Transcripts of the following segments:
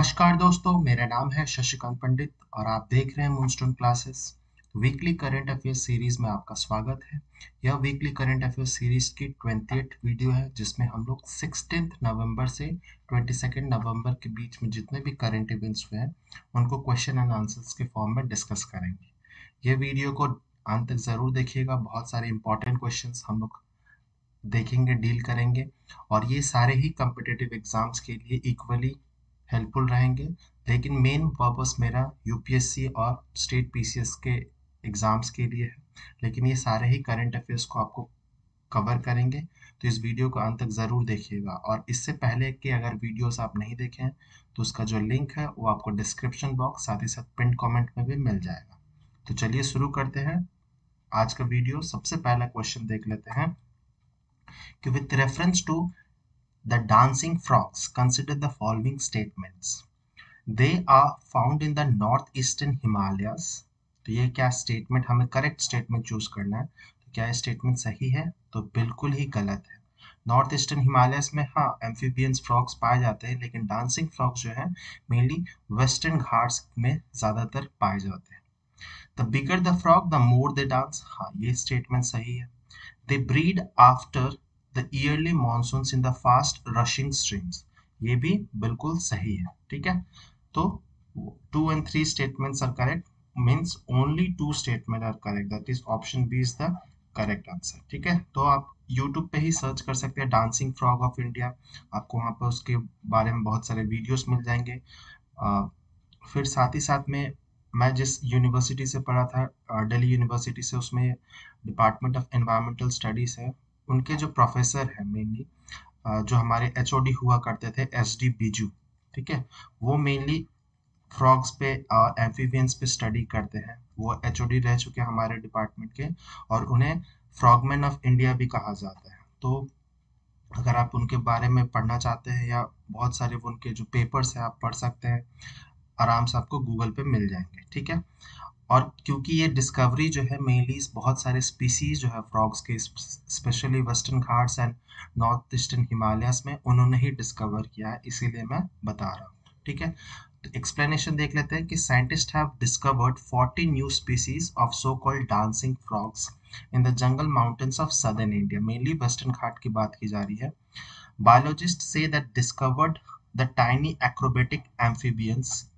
नमस्कार दोस्तों, मेरा नाम है शशिकांत पंडित और आप देख रहे हैं moonstone classes. Weekly current affairs series में आपका स्वागत है। यह वीकली करंट अफेयर्स सीरीज की 20th वीडियो है, जिसमें हम लोग 16 नवंबर से 22 नवंबर के बीच में जितने भी करंट इवेंट्स हुए हैं उनको क्वेश्चन एंड आंसर्स के फॉर्म में डिस्कस करेंगे। यह वीडियो को अंत तक जरूर देखिएगा। बहुत सारे इंपॉर्टेंट क्वेश्चंस हम लोग देखेंगे, डील करेंगे, और ये सारे ही कॉम्पिटिटिव एग्जाम्स के लिए इक्वली हेल्पफुल रहेंगे। लेकिन मेन पर्पस मेरा यूपीएससी और स्टेट पीसीएस के एग्जाम्स के लिए है, लेकिन ये सारे ही करंट अफेयर्स को आपको कवर करेंगे। तो इस वीडियो को अंत तक ज़रूर देखिएगा। और इससे पहले कि अगर वीडियोस आप नहीं देखें तो उसका जो लिंक है वो आपको डिस्क्रिप्शन बॉक्स साथ ही साथ पिन कमेंट में भी मिल जाएगा। तो चलिए शुरू करते हैं आज का वीडियो। सबसे पहला क्वेश्चन देख लेते हैं कि with reference to the dancing frogs, consider the following statements. They are found in the northeastern Himalayas. तो ये क्या स्टेटमेंट, हमें करेक्ट स्टेटमेंट चूज करना है। तो क्या ये स्टेटमेंट सही है? तो बिल्कुल ही गलत है। नॉर्थ ईस्टर्न हिमालयस में हाँ एम्फीबियंस फ्रॉग्स पाए जाते हैं, लेकिन डांसिंग फ्रॉग्स जो है मेनली वेस्टर्न घाट्स में ज़्यादातर पाए जाते हैं। The bigger the frog the more they dance, हाँ ये स्टेटमेंट सही है। They breed after the early monsoons in the fast rushing streams, ये भी बिल्कुल सही है। ठीक है, तो 2 and 3 statements are correct, means only 2 statements are correct, that is option B is the correct answer। ठीक है, तो आप YouTube पे ही सर्च कर सकते हैं डांसिंग फ्रॉग ऑफ इंडिया, आपको वहाँ पर उसके बारे में बहुत सारे वीडियोस मिल जाएंगे। फिर साथ ही साथ में मैं जिस यूनिवर्सिटी से पढ़ा था, दिल्ली यूनिवर्सिटी से, उसमें डिपार्टमेंट ऑफ एनवायरमेंटल स्टडीज़ है। उनके जो प्रोफेसर हैं मेनली जो हमारे एचओडी हुआ करते थे, एसडी बिजू, ठीक है, वो मेनली फ्रॉग्स पे और एम्फीबियंस पे स्टडी करते हैं। वो एचओडी रह चुके हैं हमारे डिपार्टमेंट के, और उन्हें फ्रॉगमैन ऑफ इंडिया भी कहा जाता है। तो अगर आप उनके बारे में पढ़ना चाहते हैं या बहुत सारे उनके जो पेपर्स हैं आप पढ़ सकते हैं, आराम से आपको गूगल पे मिल जाएंगे। ठीक है, और क्योंकि ये डिस्कवरी जो है मेनली बहुत सारे स्पीसीज जो है फ्रॉग्स के, specially western Ghats and north eastern Himalayas में उन्होंने ही डिस्कवर किया है, इसीलिए मैं बता रहा हूँ। ठीक है, तो एक्सप्लेनेशन देख लेते हैं कि scientist have discovered 40 new species of so called dancing frogs in the jungle mountains of southern India, mainly western Ghat की बात की जा रही है। Biologist say that discovered the tiny acrobatic amphibians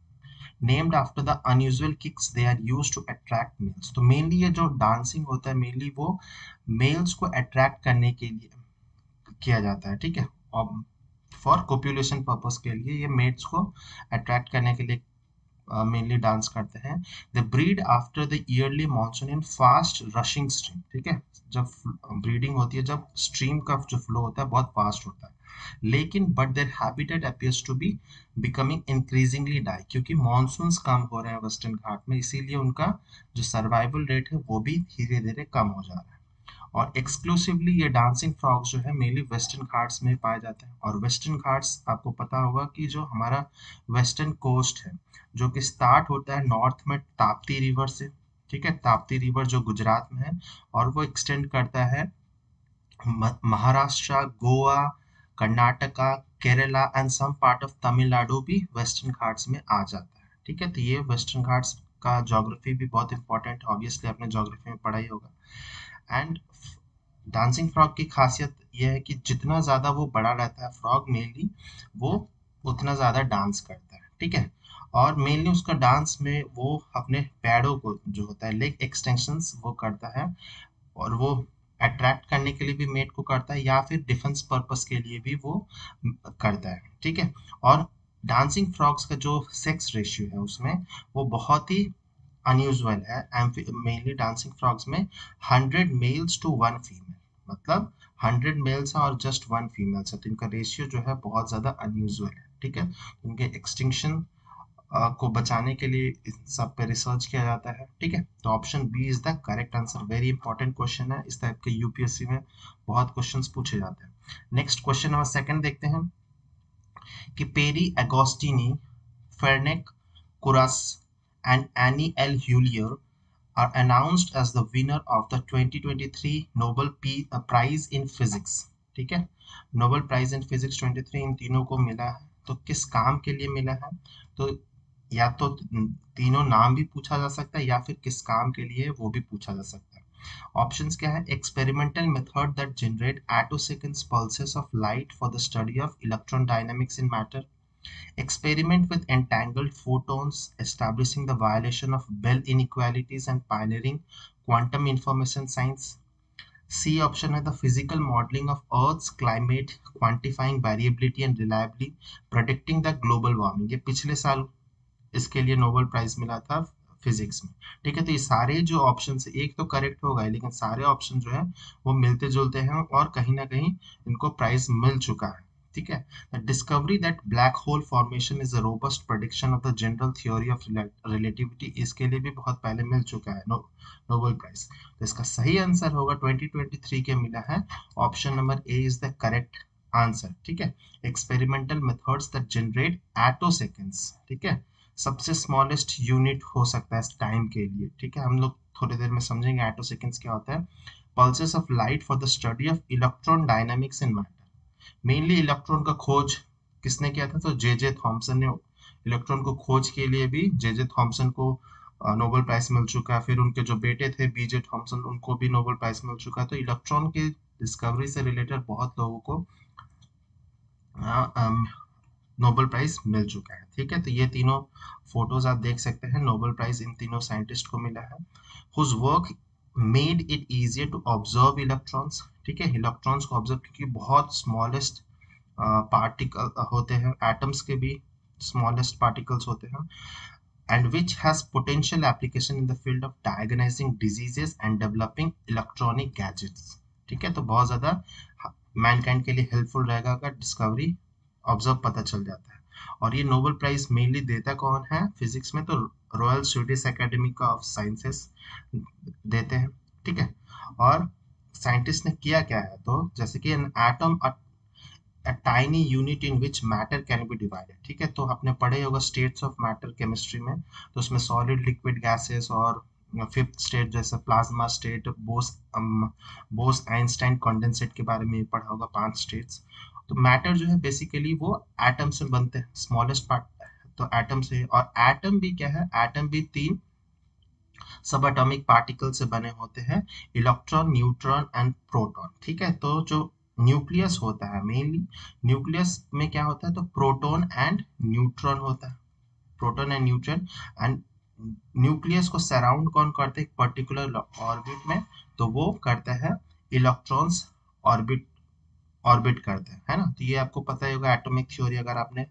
named after the unusual kicks they are used to attract males। तो mainly ये जो dancing होता है मेनली वो मेल्स को अट्रैक्ट करने के लिए किया जाता है। ठीक है, और फॉर कोपुलेशन पर्पस के लिए ये मेट्स को अट्रैक्ट करने के लिए मेनली डांस करते हैं। They breed after the early monsoon in fast rushing stream. ठीक है, जब ब्रीडिंग होती है, जब स्ट्रीम का जो फ्लो होता है बहुत फास्ट होता है, लेकिन but their habitat appears to be becoming increasingly dry, क्योंकि मानसून्स कम हो रहे हैं वेस्टर्न घाट में, इसीलिए उनका जो सर्वाइवल रेट है वो भी धीरे धीरे कम हो जा रहा है। और एक्सक्लूसिवली ये डांसिंग फ्रॉग्स जो है मेनली वेस्टर्न घाट्स में पाए जाते हैं। और वेस्टर्न घाट्स आपको पता होगा कि जो हमारा वेस्टर्न कोस्ट है, जो कि स्टार्ट होता है नॉर्थ में ताप्ती रिवर से। ठीक है, ताप्ती रिवर जो गुजरात में है, और वो एक्सटेंड करता है Maharashtra, Goa, Karnataka, Kerala and some part of Tamil Nadu भी वेस्टर्न घाट्स में आ जाता है। ठीक है, तो ये वेस्टर्न घाट्स का ज्योग्राफी भी बहुत इंपॉर्टेंट है, ऑब्वियसली आपने ज्योग्राफी में पढ़ा ही होगा। एंड डांसिंग फ्रॉग की खासियत यह है कि जितना ज़्यादा वो बड़ा रहता है फ्रॉग मेनली, वो उतना ज़्यादा डांस करता है। ठीक है, और मेनली उसका डांस में वो अपने पैरों को जो होता है लेग एक्सटेंशंस वो करता है, और वो अट्रैक्ट करने के लिए भी मेट को करता है या फिर डिफेंस पर्पस के लिए भी वो करता है। ठीक है, और डांसिंग फ्रॉग्स का जो सेक्स रेशियो है उसमें वो बहुत ही अनयूजुअल है। मेनली डांसिंग फ्रॉग्स में 100 मेल्स टू 1 फीमेल, मतलब 100 मेल्स है और जस्ट 1 फीमेल है, तो इनका रेशियो जो है बहुत ज़्यादा अनयूजुअल है। ठीक है, उनके एक्सटिंक्शन को बचाने के लिए इन सब पे रिसर्च किया जाता है। ठीक है, तो option B is the correct answer. Very important question है, इस टाइप के यूपीएससी में बहुत क्वेश्चंस पूछे जाते हैं। नेक्स्ट क्वेश्चन नंबर सेकंड देखते हैं कि Pierre Agostini, Ferenc Krausz and Anne L Huillier are announced as the winner of the 2023 Nobel Prize in Physics। ठीक है, नोबेल प्राइज इन फिजिक्स 23 इन तीनों को मिला है। तो किस काम के लिए मिला है? तो या तो तीनों नाम भी पूछा जा सकता है या फिर किस काम के लिए वो भी पूछा जा सकता है। ऑप्शंस क्या है? Experimental method that generate attoseconds pulses of light for the study of electron dynamics in matter, experiment with entangled photons, establishing the violation of Bell inequalities and pioneering quantum information science. C option है the physical modeling of Earth's climate, quantifying variability and reliably predicting the global warming. ये पिछले साल इसके लिए Nobel prize मिला था physics में। ठीक है, तो ये सारे जो ऑप्शन है, एक तो करेक्ट होगा लेकिन सारे ऑप्शन जो है वो मिलते जुलते हैं और कहीं ना कहीं इनको प्राइज मिल चुका है। ठीक है, the discovery that black hole formation is a robust prediction of the general theory of relativity, इसके लिए भी बहुत पहले मिल चुका है नोबेल प्राइज। तो इसका सही आंसर होगा 2023 के मिला है, option number A is the correct answer. ठीक है, experimental methods that generate attoseconds. ठीक है, सबसे स्मॉलेस्ट यूनिट हो सकता है टाइम के लिए। ठीक है, हम लोग थोड़ी देर में समझेंगे एटो सेकेंड्स क्या होता है। Pulses of light for the study of electron dynamics in matter, mainly electron का खोज किसने किया था? तो जे जे थॉमसन ने इलेक्ट्रॉन को खोज के लिए भी जे जे थॉमसन को नोबेल प्राइज मिल चुका है। फिर उनके जो बेटे थे बी जे थॉमसन, उनको भी नोबेल प्राइज मिल चुका है। तो इलेक्ट्रॉन की डिस्कवरी से रिलेटेड बहुत लोगों को नोबेल प्राइज मिल चुका है। ठीक है, तो ये तीनों फोटोज आप देख सकते हैं, नोबेल प्राइज इन तीनों साइंटिस्ट को मिला है। Whose work made it easier to observe electrons. ठीक है, इलेक्ट्रॉन्स को ऑब्जर्व, क्योंकि बहुत स्मॉलेस्ट पार्टिकल होते हैं, एटम्स के भी स्मॉलेस्ट पार्टिकल्स होते हैं, and which has potential application in the field of diagnosing diseases and developing electronic gadgets. ठीक है, तो बहुत ज़्यादा मैनकाइंड के लिए हेल्पफुल रहेगा अगर डिस्कवरी ऑब्जर्व पता चल जाता है। और ये नोबेल प्राइज मेनली देता कौन है फिजिक्स में? तो royal Swedish academy of sciences देते हैं। ठीक है, और साइंटिस्ट ने किया क्या है? तो जैसे कि an atom a tiny unit in which matter can be divided। ठीक है, तो आपने पढ़े होगा स्टेट्स ऑफ मैटर केमिस्ट्री में, तो उसमें सॉलिड, लिक्विड, गैसेस और फिफ्थ स्टेट जैसे plasma state, Bose Einstein condensate के बारे में पढ़ा होगा, 5 स्टेट्स। तो मैटर जो है बेसिकली वो एटम से बनते हैं, स्मॉलेस्ट पार्ट तो एटम से। और एटम भी क्या है? एटम भी 3 सब एटॉमिक पार्टिकल से बने होते हैं, इलेक्ट्रॉन, न्यूट्रॉन एंड प्रोटॉन। ठीक है, तो जो न्यूक्लियस होता है, मेनली न्यूक्लियस में क्या होता है? तो प्रोटॉन एंड न्यूट्रॉन होता है, proton and neutron. And nucleus को सराउंड कौन करते हैं? एक पर्टिकुलर ऑर्बिट में, तो वो करते हैं इलेक्ट्रॉन्स ऑर्बिट ऑर्बिट करते हैं, है ना। तो ये आपको पता ही होगा एटॉमिक थ्योरी, अगर आपने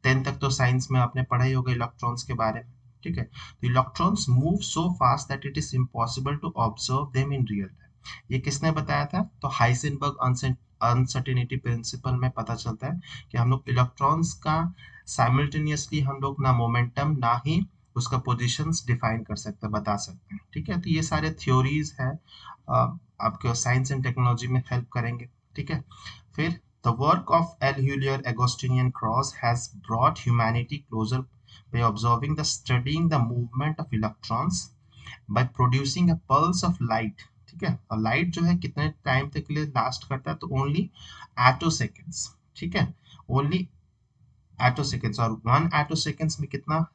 10 तक तो साइंस में आपने पढ़ा ही होगा इलेक्ट्रॉन्स के बारे में। ठीक है, तो electrons move so fast that it is impossible to observe them in real time. ये किसने बताया था? तो हाइसेनबर्ग अनसर्टेनिटी प्रिंसिपल में पता चलता है कि हम लोग इलेक्ट्रॉन्स का साइमल्टेनियसली हम लोग ना मोमेंटम ना ही उसका पोजीशंस डिफाइन कर सकते हैं, बता सकते हैं। ठीक है, तो ये सारे थ्योरीज है आपके साइंस एंड टेक्नोलॉजी में हेल्प करेंगे। ठीक है, फिर the work of L. Heulier Agostinian Cross has brought humanity closer by observing the studying the movement of electrons by producing a pulse of light। ठीक है, और लाइट जो है कितने टाइम तक के लिए लास्ट करता है? तो ओनली एटो सेकेंड्स। ठीक है, ओनली एटो सेकेंड्स। और 1 एटो सेकेंड्स में कितना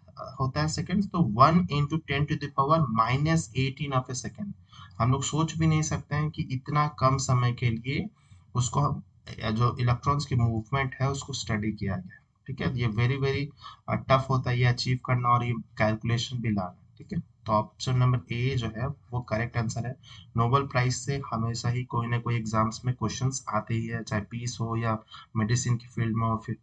होता है सेकेंड्स? तो 1 इंटू 10⁻⁻18 ऑफ ए सेकेंड। हम लोग सोच भी नहीं सकते हैं कि इतना कम समय के लिए उसको जो इलेक्ट्रॉन्स की मूवमेंट है उसको स्टडी किया गया। ठीक है, ये वेरी वेरी टफ होता है ये अचीव करना और ये कैलकुलेशन भी लाना। ठीक है, तो ऑप्शन नंबर ए जो है वो करेक्ट आंसर है। नोबेल प्राइज से हमेशा ही कोई ना कोई एग्जाम्स में क्वेश्चंस आते ही है, चाहे पीस हो या मेडिसिन की फील्ड में हो, फिर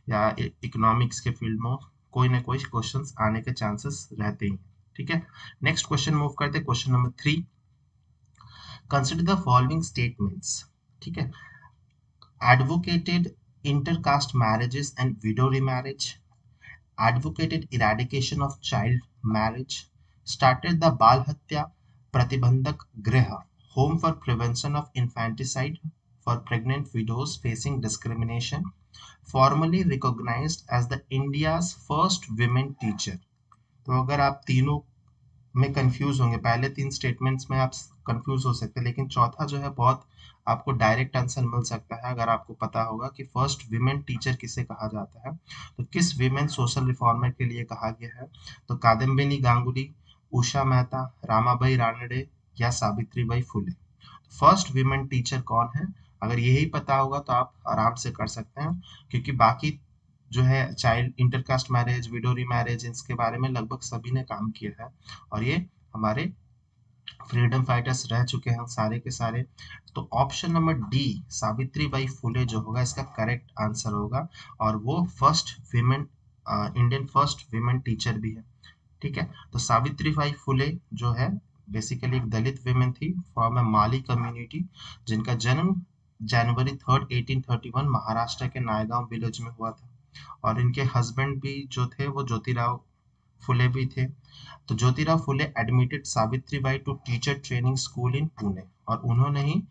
या इकोनॉमिक्स के फील्ड में हो, कोई ना कोई क्वेश्चंस आने के चांसेस रहते ही। ठीक है, नेक्स्ट क्वेश्चन मूव करते हैं, question number 3। Consider the following statements. ठीक है, advocated intercaste marriages and widow remarriage, advocated eradication of child marriage, started the Bal Hatya Pratibandhak Griha, home for prevention of infanticide for pregnant widows facing discrimination, formally recognized as the India's first women teacher। तो अगर आप तीनों में confuse होंगे, पहले 3 statements में आप confuse हो सकते हैं, लेकिन चौथा जो है बहुत आपको डायरेक्ट आंसर मिल सकता है अगर आपको पता होगा कि फर्स्ट विमेन टीचर किसे कहा जाता है। तो किस विमेन सोशल रिफॉर्मर के लिए कहा गया है? तो कादम्बिनी गांगुली, उषा मेहता, रामाबाई रानडे या Savitribai Phule. First women teacher कौन है? अगर यही पता होगा तो आप आराम से कर सकते हैं, क्योंकि बाकी जो है child intercaste marriage, widow marriage, इसके बारे में लगभग सभी ने काम किया है और ये हमारे फ्रीडम फाइटर्स रह चुके हैं सारे के सारे। तो option number D Savitri Bai Phule जो होगा इसका करेक्ट आंसर होगा, और वो first women, Indian first women teacher भी है। ठीक है, तो सावित्री बाई फुले जो है बेसिकली एक दलित विमेन थी फ्रॉम अ माली कम्युनिटी, जिनका जन्म जनवरी 3 1831 महाराष्ट्र के नायगांव विलेज में हुआ था। और इनके हस्बैंड भी जो थे वो ज्योतिराव फुले भी थे। तो Jyotirao Phule admitted Savitribai to teacher training school in Pune, और उन्होंने ही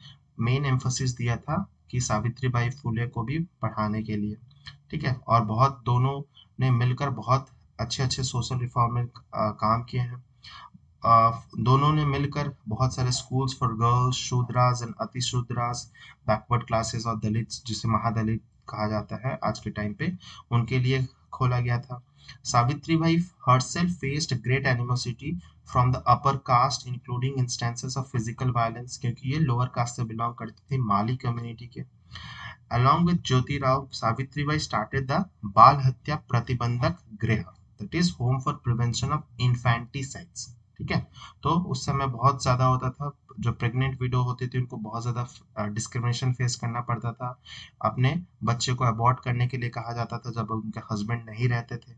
मेन एम्फोसिस दिया था कि सावित्रीबाई फुले को भी पढ़ाने के लिए। ठीक है, और बहुत दोनों ने मिलकर बहुत अच्छे अच्छे सोशल रिफॉर्म में काम किए हैं। दोनों ने मिलकर बहुत सारे schools for girls, Shudras and Atishudras, backward classes और दलित जिसे महादलित कहा जाता है आज के टाइम पे, उनके लिए खोला गया था। Savitribai herself faced great animosity from the upper caste including instances of physical violence, क्योंकि ये लोअर कास्ट से बिलोंग करती थी, माली कम्युनिटी के। Along with Jyotirao, Savitribai started the Bal Hatya Pratibandhak Griha, that is Home for Prevention of Infanticides। ठीक है, तो उस समय बहुत ज्यादा होता था, जो प्रेग्नेंट विडो होती थी उनको बहुत ज्यादा डिस्क्रिमिनेशन फेस करना पड़ता था। अपने बच्चे को अबॉर्ट करने के लिए कहा जाता था जब उनके हस्बैंड नहीं रहते थे।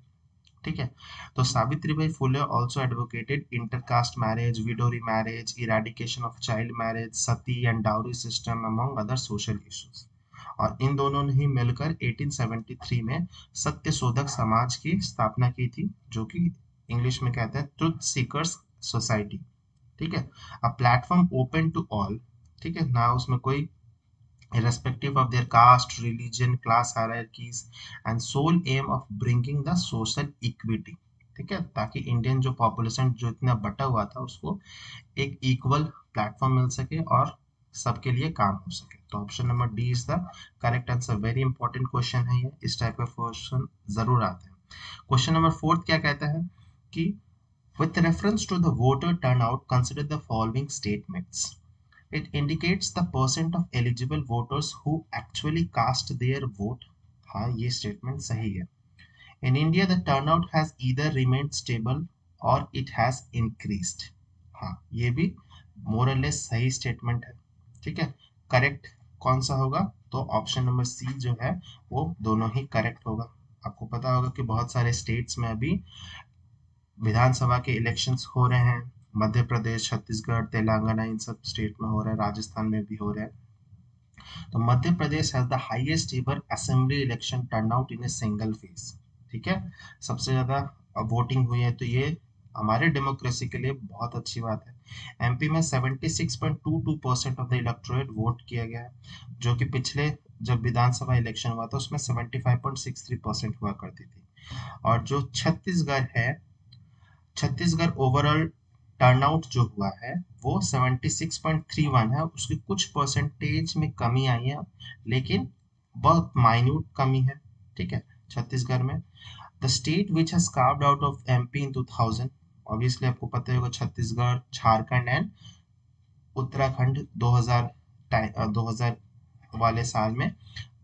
ठीक है, तो Savitribai Phule also advocated intercaste marriage, widow marriage, eradication of child marriage, sati and dowry system among other social issues. और इन दोनों ने ही मिलकर 1873 में सत्य शोधक समाज की स्थापना की थी, जो कि इंग्लिश में कहते हैं ट्रुथ सीकर्स सोसाइटी। ठीक है, a platform open to all. ठीक है ना, उसमें कोई irrespective of their caste, religion, class hierarchies and sole aim of bringing the social equity। ठीक है, ताकि इंडियन जो पॉपुलेशन जो इतना बटा हुआ था उसको एक इक्वल प्लेटफॉर्म मिल सके और सबके लिए काम हो सके। तो option number D is the correct answer. Very important question है ये, इस टाइप का क्वेश्चन जरूर आते हैं। क्वेश्चन नंबर 4 क्या कहता है कि with reference to the voter turnout consider the following statements। It indicates the percent of eligible voters who actually cast their vote। हाँ, ये स्टेटमेंट सही है। In India, the turnout has either remained stable or it has increased। हाँ, ये भी more or less सही statement है। ठीक है, करेक्ट कौन सा होगा? तो ऑप्शन नंबर सी जो है वो दोनों ही करेक्ट होगा। आपको पता होगा कि बहुत सारे स्टेट्स में अभी विधानसभा के इलेक्शंस हो रहे हैं, मध्य प्रदेश, छत्तीसगढ़, तेलंगाना, इन सब स्टेट में हो रहा है, राजस्थान में भी हो रहा है। तो Madhya Pradesh has the highest ever assembly election turnout in a single phase. ठीक है, सबसे ज्यादा वोटिंग हुई है, तो ये हमारे डेमोक्रेसी के लिए बहुत अच्छी बात है। एमपी में 76.22% ऑफ द इलेक्टोरेट वोट किया गया है, जो कि पिछले जब विधानसभा इलेक्शन हुआ था उसमें 75.63% हुआ करती थी। और जो छत्तीसगढ़ है, छत्तीसगढ़ ओवरऑल टर्नआउट जो हुआ है वो 76.31 है, उसकी कुछ परसेंटेज में कमी आई है, लेकिन बहुत माइन्यूट कमी है। ठीक है, छत्तीसगढ़ में the state which has carved out of MP in 2000, obviously आपको पता ही होगा छत्तीसगढ़, झारखंड एंड उत्तराखंड 2000 वाले साल में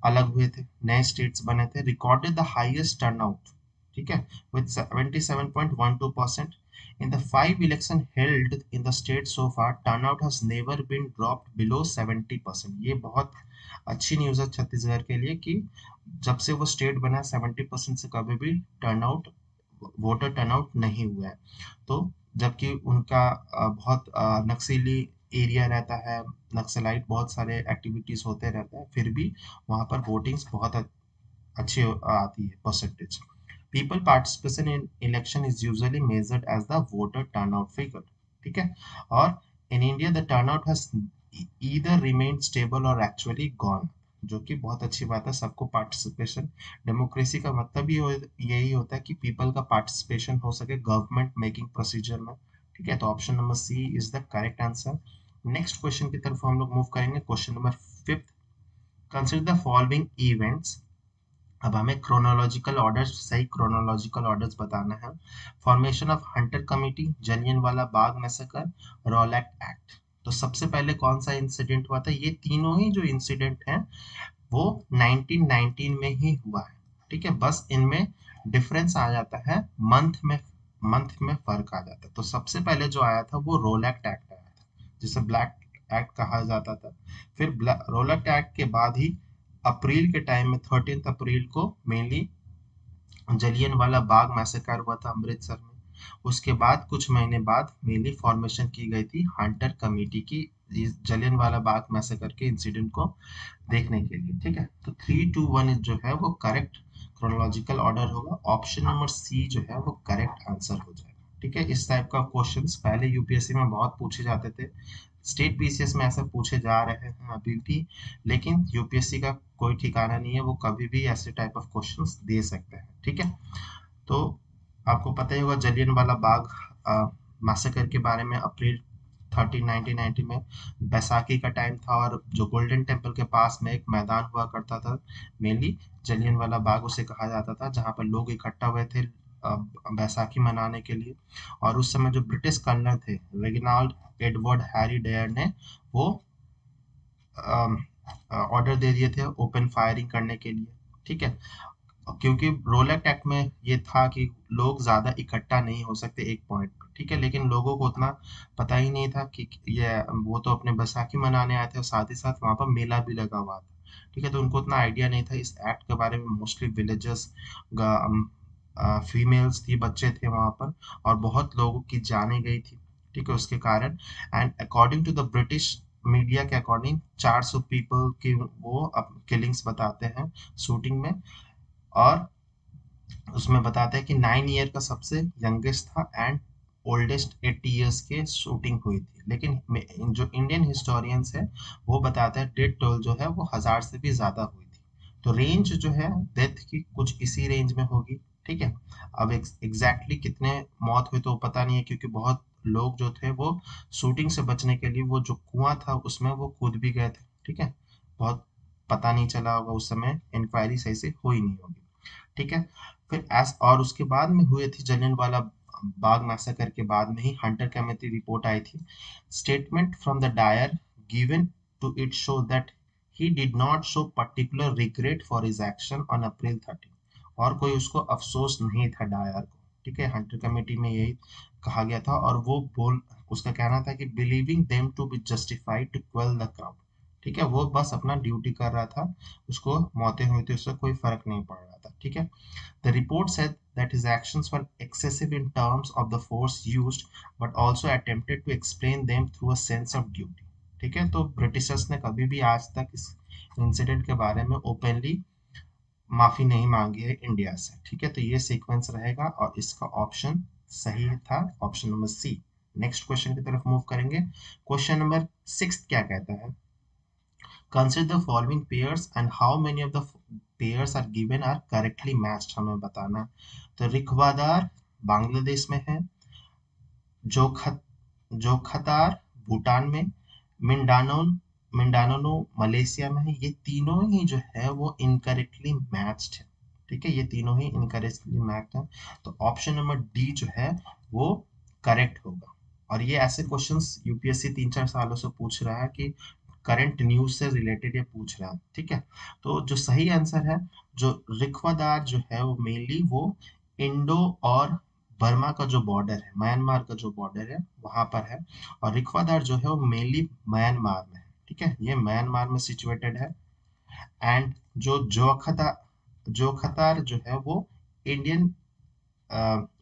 अलग हुए थे, नए स्टेट्स बने थे। रिकॉर्डेड द हाईएस्ट टर्नआउट, ठीक है, with 77.12%। In the 5 election held in the state so far, turnout has never been dropped below 70%। ये बहुत अच्छी न्यूज़ है छत्तीसगढ़ के लिए कि जब से वो स्टेट बना 70% से कभी भी टर्नआउट, वोटर टर्नआउट नहीं हुआ है। तो जबकि उनका बहुत नक्सली एरिया रहता है, नक्सलाइट बहुत सारे एक्टिविटीज होते रहते हैं, फिर भी वहाँ पर वोटिंग्स बहुत अच्छी आती है percentage. People participation in election is usually measured as the voter turnout figure. ठीक है, और in India the turnout has either remained stable or actually gone, जो कि बहुत अच्छी बात है। सबको पार्टिसिपेशन, डेमोक्रेसी का मतलब ही यही होता है कि पीपल का पार्टिसिपेशन हो सके गवर्नमेंट मेकिंग प्रोसीजर में। ठीक है, तो option number C is the correct answer. Next question की तरफ हम लोग मूव करेंगे। Question number 5, consider the following events. अब हमें क्रोनोलॉजिकल ऑर्डर्स, सही क्रोनोलॉजिकल ऑर्डर्स बताना है। Formation of Hunter committee, Jallianwala Bagh massacre, Rowlatt Act. तो सबसे पहले कौन सा इंसिडेंट हुआ था? ये तीनों ही जो इंसिडेंट हैं वो 1919 में ही हुआ है। ठीक है, बस इनमें डिफरेंस आ जाता है, मंथ में फर्क आ जाता है। तो सबसे पहले जो आया था वो रोलैक्ट एक्ट आया था, जिसे ब्लैक एक्ट कहा जाता था। फिर रोलैक्ट एक्ट के बाद ही अप्रैल के टाइम में 13 अप्रैल को मेनली जलियनवाला बाग मैसेकर हुआ था अमृतसर में। उसके बाद कुछ महीने बाद मेनली फॉर्मेशन की गई थी हंटर कमेटी की, जलियनवाला बाग मैसेकर के इंसिडेंट को देखने के लिए। ठीक है, तो 3, 2, 1 जो है वो करेक्ट क्रोनोलॉजिकल ऑर्डर होगा। ऑप्शन नंबर सी जो है वो करेक्ट आंसर हो जाएगा। ठीक है, इस टाइप का क्वेश्चंस पहले यूपीएससी में बहुत पूछे जाते थे, स्टेट पीसीएस में ऐसे पूछे जा रहे हैं अभी भी, लेकिन यूपीएससी का कोई ठिकाना नहीं है, वो कभी भी ऐसे टाइप ऑफ क्वेश्चंस दे सकते हैं। ठीक है, तो आपको पता ही होगा जलियन वाला बाग मैसेकर के बारे में। अप्रैल 1990 में बैसाखी का टाइम था, और जो गोल्डन टेम्पल के पास में एक मैदान हुआ करता था, मेनली जलियन वाला बाग उसे कहा जाता था, जहाँ पर लोग इकट्ठा हुए थे बैसाखी मनाने के लिए। और उस समय जो ब्रिटिश कर्नल थे रेगिनाल्ड एडवर्ड हैरी डेयर ने वो ऑर्डर दे दिए थे ओपन फायरिंग करने के लिए। ठीक है, क्योंकि रोलैक्ट एक्ट में ये था कि लोग ज्यादा इकट्ठा नहीं हो सकते एक पॉइंट पर। ठीक है, लेकिन लोगों को उतना पता ही नहीं था कि ये वो तो अपने बैसाखी मनाने आए थे, और साथ ही साथ वहां पर मेला भी लगा हुआ था। ठीक है, तो उनको उतना आइडिया नहीं था इस एक्ट के बारे में। मोस्टली विलेजर्स, फीमेल्स थी, बच्चे थे वहां पर, और बहुत लोगों की जाने गई थी। ठीक है, उसके कारण and according to the British media के अकॉर्डिंग 400 पीपल की वो किलिंग्स बताते हैं शूटिंग में। और उसमें बताते हैं कि 9 ईयर का सबसे यंगेस्ट था, एंड ओल्डेस्ट 80 ईयर्स के शूटिंग हुई थी। लेकिन जो इंडियन हिस्टोरियंस है वो बताते हैं डेथ टोल जो है वो 1000 से भी ज्यादा हुई थी। तो रेंज जो है डेथ की कुछ इसी रेंज में होगी। ठीक है, अब एग्जैक्टली कितने मौत हुई तो पता नहीं है, क्योंकि बहुत लोग जो थे वो शूटिंग से बचने के लिए वो जो कुआं था उसमें वो कूद भी गए थे। ठीक है, बहुत पता नहीं चला होगा उस समय, इंक्वायरी सही से हुई नहीं होगी। ठीक है, फिर एस और उसके बाद में हुए थी जलियनवाला बाग मैसेकर के बाद में ही हंटर कमेटी रिपोर्ट आई थी। Statement from the Dyer given to it show that he did not show particular regret for his action on April 13। और कोई उसको अफसोस नहीं था डायर को। ठीक है, हंटर कमेटी में यही कहा गया था, और वो बोल उसका कहना था कि believing them to be justified to quell the crowd. ठीक है, वो बस अपना ड्यूटी कर रहा था, उसको मौतें हुई थी उससे कोई फर्क नहीं पड़ रहा था। ठीक है, the report said that his actions were excessive in terms of the force used, but also attempted to explain them through a sense of duty। ठीक है, तो ब्रिटिशर्स ने कभी भी आज तक इस इंसिडेंट के बारे में ओपनली माफी नहीं मांगी है इंडिया से। ठीक है, तो ये सीक्वेंस रहेगा, और इसका ऑप्शन सही था option number C. Next question की तरफ मूव करेंगे। क्वेश्चन नंबर 6 क्या कहता है? Consider the following pairs and how many of the pairs are given are correctly matched, हमें बताना। तो रिख्वादार बांग्लादेश में है, जोखत जोखतार भूटान में, मिंडानोन मिंडानो मलेशिया में है। ये तीनों ही जो है वो इनकरेक्टली मैच्ड है। ठीक है, ये तीनों ही इनकरेक्टली मैच्ड है, तो ऑप्शन नंबर डी जो है वो करेक्ट होगा। और ये ऐसे क्वेश्चंस यूपीएससी 3-4 सालों से पूछ रहा है कि करंट न्यूज से रिलेटेड ये पूछ रहा है। ठीक है, तो जो सही आंसर है, जो रिख्वादार जो है वो मेनली वो इंडो और बर्मा का जो बॉर्डर है, म्यांमार का जो बॉर्डर है वहां पर है। और रिख्वादार जो है वो मेनली म्यांमार में है। ठीक है, ये म्यांमार में सिचुएटेड है। एंड जो जोखतार जो है वो इंडियन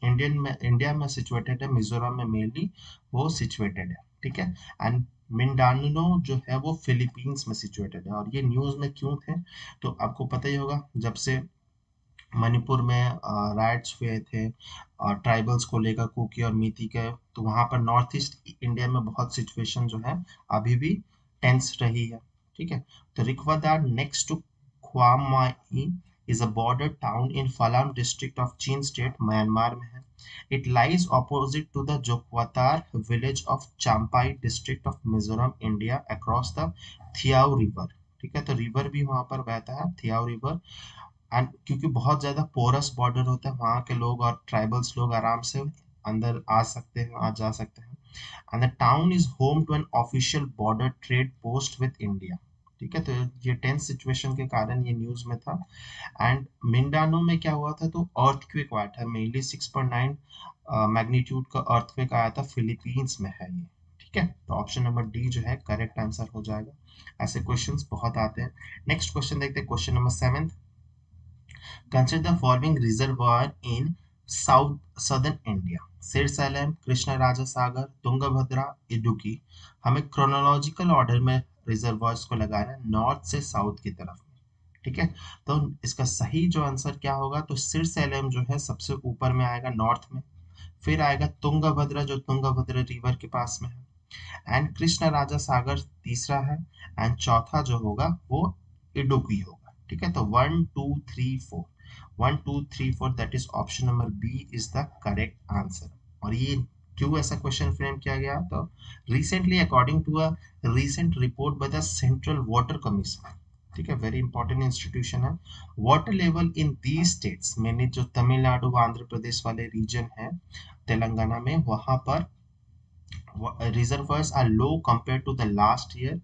इंडिया में सिचुएटेड है, मिजोरम में मेनली वो सिचुएटेड है। ठीक है, एंड मिंडानो जो है वो फिलीपींस में सिचुएटेड है। और ये न्यूज में क्यों थे, तो आपको पता ही होगा, जब से मणिपुर में राइट्स हुए थे ट्राइबल्स को लेकर, कुकी और मीती के, तो वहां पर नॉर्थ ईस्ट इंडिया में बहुत सिचुएशन जो है अभी भी टेंस रही है। ठीक है, तो Rikhawdar next to Khawmawi is a border town in Falam district of Chin state, Myanmar में है। It lies opposite to the Zokhawthar village of Champhai district of Mizoram India across the Tiau river. ठीक है, तो रिवर भी वहां पर बहता है, थियाओ रिवर। एंड क्योंकि बहुत ज्यादा पोरस बॉर्डर होता है, वहाँ के लोग और ट्राइबल्स लोग आराम से अंदर आ सकते हैं, आ जा सकते हैं। And the town is home to an official border trade post with India. ठीक है, तो ये टेंस सिचुएशन के कारण ये न्यूज में था। एंड मिंडानो में क्या हुआ था, तो अर्थक्वेक आया था, मेनली 6.9 मैग्नीट्यूड का अर्थक्वेक आया था, फिलीपींस में है ये। ठीक है, तो ऑप्शन नंबर डी जो है करेक्ट आंसर हो जाएगा। ऐसे क्वेश्चंस बहुत आते हैं। नेक्स्ट क्वेश्चन देखते हैं, question number 7। Consider the following reservoir in southern India: Srisailam, Krishnaraja Sagar, Tungabhadra, Idukki. हमें क्रोनोलॉजिकल ऑर्डर में रिजर्वायर्स को लगाना है, नॉर्थ से साउथ की तरफ में। ठीक है, तो इसका सही जो आंसर क्या होगा, तो सिरसैलम जो है सबसे ऊपर में आएगा नॉर्थ में, फिर आएगा तुंगभद्रा जो तुंगभद्रा रिवर के पास में है, एंड कृष्ण राजा सागर तीसरा है, एंड चौथा जो होगा वो इडुक्की होगा। ठीक है, तो 1 2 3 4, 1 2 3 4, that is option number B is the correct answer. और ये क्यों ऐसा क्वेश्चन फ्रेम किया गया, तो recently according to a recent report by the central water commission, ठीक है, वेरी इंपॉर्टेंट इंस्टीट्यूशन है, water level in the states, मैंने जो तमिलनाडु आंध्र प्रदेश वाले रीजन है, तेलंगाना में, वहां पर reservoirs are low compare to the last year.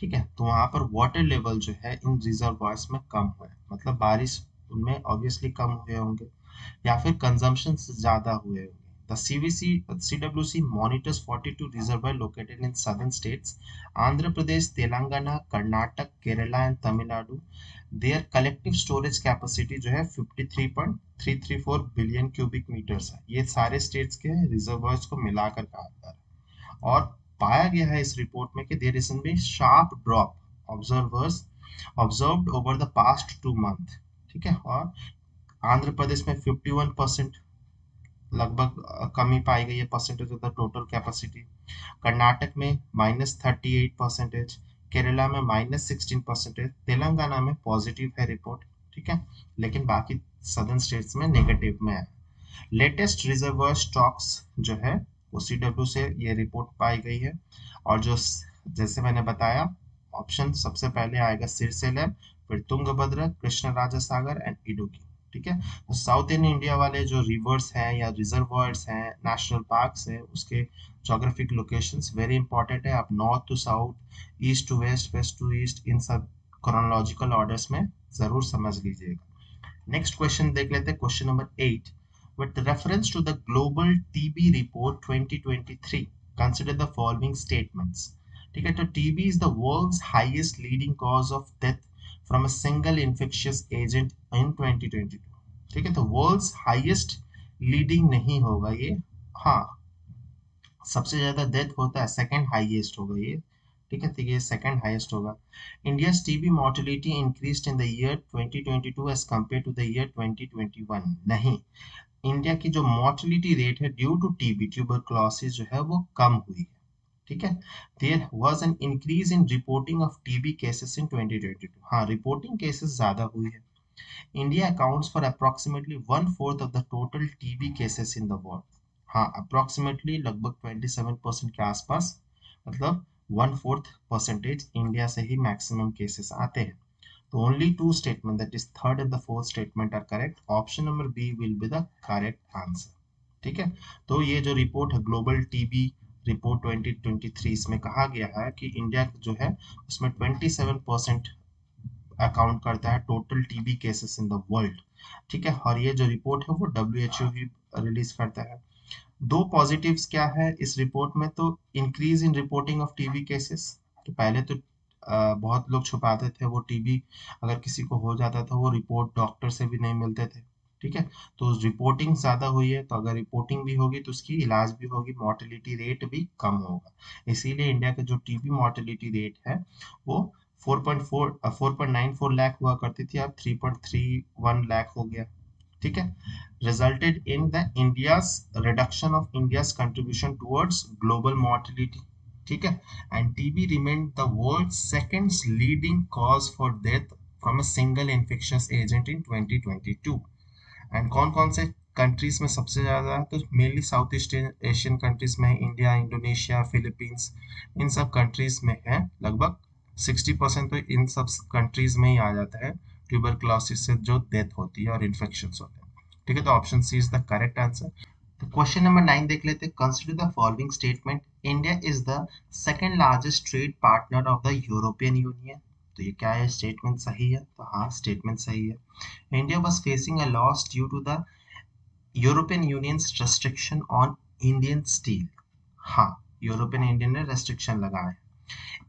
ठीक है, तो वहां पर वाटर लेवल जो है इन रिजर्वायर्स में कम हुआ है, मतलब बारिश उनमें ऑब्वियसली कम हुए होंगे, या फिर कंजम्पशन ज्यादा हुए होंगे। The CWC monitors 42 reservoirs located in southern states, Andhra Pradesh, Telangana, Karnataka, Kerala and Tamil Nadu. Their collective storage capacity जो है 53.334 बिलियन क्यूबिक मीटर्स है। ये सारे स्टेट्स के रिजर्वायर्स को मिलाकर कहा जाता है। और पाया गया है इस रिपोर्ट में कि there is be sharp drop observed over the past 2 month. ठीक है, और आंध्र प्रदेश में 51% लगभग कमी पाई गई है, percentage of the total capacity. Karnataka में -38%, केरला में -16%, तेलंगाना में पॉजिटिव है रिपोर्ट। ठीक है, लेकिन बाकी सदर्न स्टेट्स में नेगेटिव में है। लेटेस्ट रिजर्वर स्टॉक्स जो है वो सीडब्ल्यू से ये रिपोर्ट पाई गई है, और जो जैसे मैंने बताया, ऑप्शन सबसे पहले आएगा सिरसेलम, फिर तुंगभद्रा, कृष्णराजा सागर एंड इडुक्की। ठीक है, तो साउथ इन इंडिया वाले जो रिवर्स हैं या रिजर्वायर्स हैं, नेशनल पार्क्स हैं, उसके जोग्राफिक लोकेशंस वेरी इंपॉर्टेंट है। आप north to south, east to west, west to east, इन सब क्रोनोलॉजिकल ऑर्डर्स में जरूर समझ लीजिएगा। नेक्स्ट क्वेश्चन देख लेते हैं, question number 8। With reference to the Global TB Report 2023, consider the following statements. ठीक है, तो TB is the world's highest leading cause of death from a single infectious agent in 2022. ठीक है, तो वर्ल्ड्स हाईएस्ट लीडिंग नहीं होगा ये, हाँ सबसे ज्यादा डेथ होता है, सेकंड हाईएस्ट होगा ये। ठीक है, तो ये सेकंड हाईएस्ट होगा। India's TB mortality increased in the year 2022 as compared to the year 2021। नहीं, इंडिया की जो मॉर्टेलिटी रेट है ड्यू टू टीबी ट्यूबरक्लोसिस जो है वो कम हुई है। ठीक है, there was an increase in reporting of TB cases in 2022। हाँ, रिपोर्टिंग केसेस ज्यादा हुई है। India accounts for approximately 1/4 of the total TB cases in the world. हाँ, अप्रोक्सीमेटली लगभग 27% के आसपास, मतलब 1/4 परसेंटेज इंडिया से ही मैक्सिमम केसेस आते हैं। So only two statements, that is third and the fourth statement are correct. Option number B will be the correct answer. ठीक है, तो ये जो रिपोर्ट है ग्लोबल टीबी रिपोर्ट 2023, इसमें कहा गया है कि इंडिया जो है उसमें 27% अकाउंट करता है total TB cases in the world. ठीक है, और ये जो रिपोर्ट है वो WHO ही रिलीज करता है। दो पॉजिटिव्स क्या है इस रिपोर्ट में, तो increase in reporting of TB cases. तो पहले तो बहुत लोग छुपाते थे वो टीबी, अगर किसी को हो जाता था वो रिपोर्ट डॉक्टर से भी नहीं मिलते थे। ठीक है, तो रिपोर्टिंग ज्यादा हुई है, तो अगर रिपोर्टिंग भी होगी तो उसकी इलाज भी होगी, मोर्टेलिटी रेट भी कम होगा। इसीलिए इंडिया का जो टीबी मोर्टेलिटी रेट है वो 4.94 लाख हुआ करती थी, अब 3.31 लाख हो गया। ठीक है, resulted in the India's reduction of India's contribution towards global mortality. ठीक है, and TB remained the world's second leading cause for death from a single infectious agent in 2022. And कौन कौन से कंट्रीज में सबसे ज़्यादा है तो mainly south east Asian countries में इंडिया, इंडोनेशिया, फिलीपींस, इन सब कंट्रीज में है। लगभग 60% तो इन सब कंट्रीज में ही आ जाता है ट्यूबरक्लोसिस से जो डेथ होती है और इन्फेक्शन होते हैं। ठीक है, तो option C is the correct answer. तो क्वेश्चन नंबर 9 देख लेते हैं। Consider the following statement, India is the second largest trade partner of the European Union. तो ये क्या है, स्टेटमेंट सही है? तो हाँ, स्टेटमेंट सही है। India was facing a loss due to the European Union's restriction on Indian steel. हाँ, यूरोपियन यूनियन ने रेस्ट्रिक्शन लगाया है।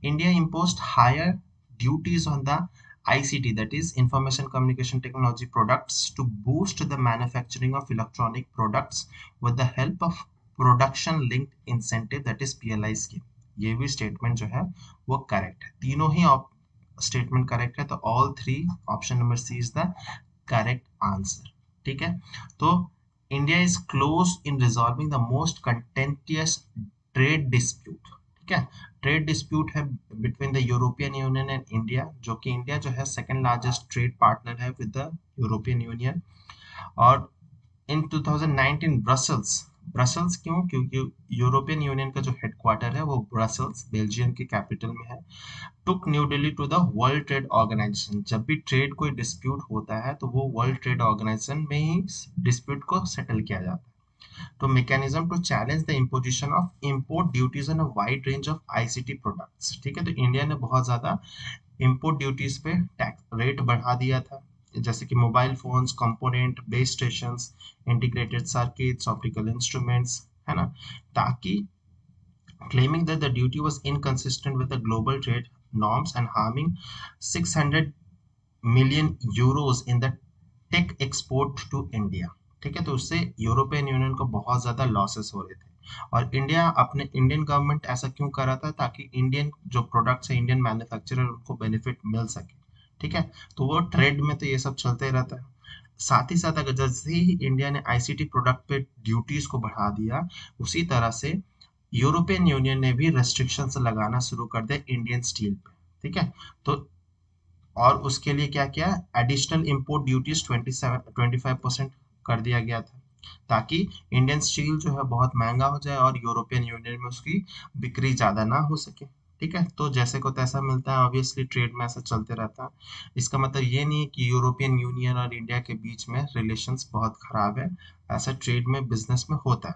India imposed higher duties on the ICT, that is Information Communication Technology products, to boost the manufacturing of electronic products with the help of Production Linked Incentive, that is PLI scheme. ये भी statement जो है वो correct है। तीनों ही statement correct है, तो all three option number C is the correct answer. ठीक है, तो India is close in resolving the most contentious trade dispute. ठीक है, ट्रेड डिस्प्यूट है between the European Union and India, जो कि इंडिया जो है सेकंड लार्जेस्ट ट्रेड पार्टनर है विद द यूरोपियन यूनियन। और इन 2019 ब्रसल्स, ब्रसल्स क्यों? क्योंकि यूरोपियन यूनियन का जो हेडक्वार्टर है वो ब्रसल्स बेल्जियम की कैपिटल में है। Took New Delhi to the World Trade Organisation. जब भी ट्रेड कोई डिस्प्यूट होता है तो वो वर्ल्ड ट्रेड ऑर्गेनाइजेशन में ही डिस्प्यूट को सेटल किया जाता है। तो mechanism to challenge the imposition of import duties on a wide range of ICT products. ठीक है, तो इंडिया ने बहुत ज्यादा इंपोर्ट ड्यूटीज पे टैक्स रेट बढ़ा दिया था, जैसे कि mobile phones, component, base stations, integrated circuits, optical instruments, है ना, ताकि claiming that the duty was inconsistent with the global trade norms and harming 600 million euros in the tech export to India. ठीक है, तो उससे यूरोपियन यूनियन को बहुत ज्यादा लॉसेस हो रहे थे, और इंडिया अपने इंडियन गवर्नमेंट ऐसा क्यों कर रहा था? ताकि इंडियन जो प्रोडक्ट्स है, इंडियन मैन्युफैक्चरर, उनको बेनिफिट मिल सके। ठीक है, तो वो ट्रेड में तो ये सब चलते रहता है। साथ ही साथ अगर जैसे ही इंडिया ने आईसीटी प्रोडक्ट पे ड्यूटीज को बढ़ा दिया, उसी तरह से यूरोपियन यूनियन ने भी रेस्ट्रिक्शंस लगाना शुरू कर दिया इंडियन स्टील पे। ठीक है, तो और उसके लिए क्या किया, एडिशनल इंपोर्ट ड्यूटीज 25% कर दिया गया था, ताकि इंडियन स्टील जो है बहुत महंगा हो जाए और यूरोपियन यूनियन में उसकी बिक्री ज्यादा ना हो सके। ठीक है, तो जैसे को तैसा मिलता है, ऑब्वियसली ट्रेड में ऐसा चलते रहता है। इसका मतलब ये नहीं है कि यूरोपियन यूनियन और इंडिया के बीच में रिलेशंस बहुत खराब है, ऐसा ट्रेड में, बिजनेस में होता है।